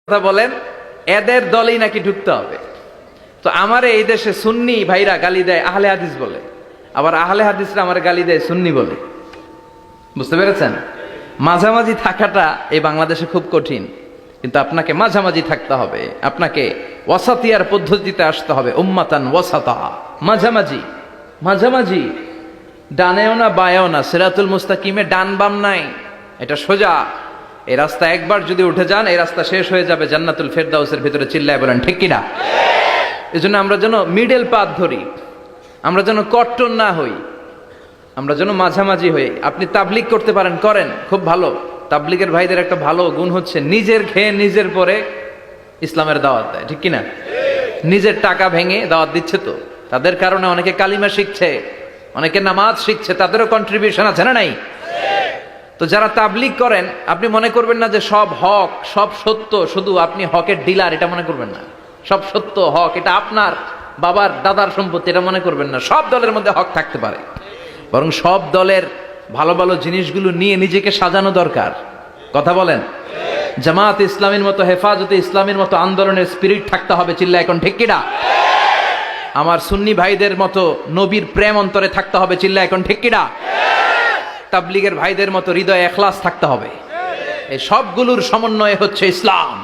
কথা বলেন, এদের দলেই নাকি ঢুকতে হবে। তো আমার এই দেশে সুন্নি ভাইরা গালি দেয় আহলে হাদিস বলে, আবার আহলে হাদিসরা আমার গালি দেয় সুন্নি বলে। বুঝতে পেরেছেন? মাঝামাঝি থাকাটা এই বাংলাদেশে খুব কঠিন, কিন্তু আপনাকে মাঝামাঝি থাকতে হবে। আপনাকে ওয়াসাতিয়ার পদ্ধতিতে আসতে হবে। উম্মাতান ওয়াসাতা, মাঝামাঝি। মাঝামাঝি, ডানেও না বায়েও না, সিরাতুল মুস্তাকিমে ডান বাম নাই, এটা সোজা। এই রাস্তা একবার যদি উঠে যান, এই রাস্তা শেষ হয়ে যাবে জান্নাতুল ফেরদাউসের ভিতরে। চিল্লায় বলেন ঠিক কিনা? এই জন্য আমরা যেন মিডল পাথ ধরি, আমরা যেন কট্টর না হই, আমরা যেন মাঝামাঝি হই। আপনি তাবলিগ করতে পারেন, করেন, খুব ভালো। তাবলিগের ভাইদের একটা ভালো গুণ হচ্ছে নিজের খেয়ে নিজের পরে ইসলামের দাওয়াত দেয়, ঠিক কিনা? নিজের টাকা ভেঙে দাওয়াত দিচ্ছে, তো তাদের কারণে অনেকে কালিমা শিখছে, অনেকে নামাজ শিখছে, তাদেরও কন্ট্রিবিউশন আছে না নাই? তো যারা তাবলিগ করেন, আপনি মনে করবেন না যে সব হক সব সত্য, শুধু আপনি হকের ডিলার, এটা মনে করবেন না। সব সত্য হক এটা আপনার বাবার দাদার সম্পত্তি, এটা মনে করবেন না। সব দলের মধ্যে হক থাকতে পারে, বরং সব দলের ভালো ভালো জিনিসগুলো নিয়ে নিজেকে সাজানো দরকার। কথা বলেন? জামাত ইসলামের মতো, হেফাজতে ইসলামের মতো আন্দোলনের স্পিরিট থাকতে হবে। চিল্লা এখন ঠিক কিনা? আমার সুন্নি ভাইদের মতো নবীর প্রেম অন্তরে থাকতে হবে। চিল্লা এখন ঠিক কিনা? তাবলিগের ভাইদের মতো হৃদয়ে ইখলাস থাকতে হবে। এই সবগুলোর সমন্বয় হচ্ছে ইসলাম।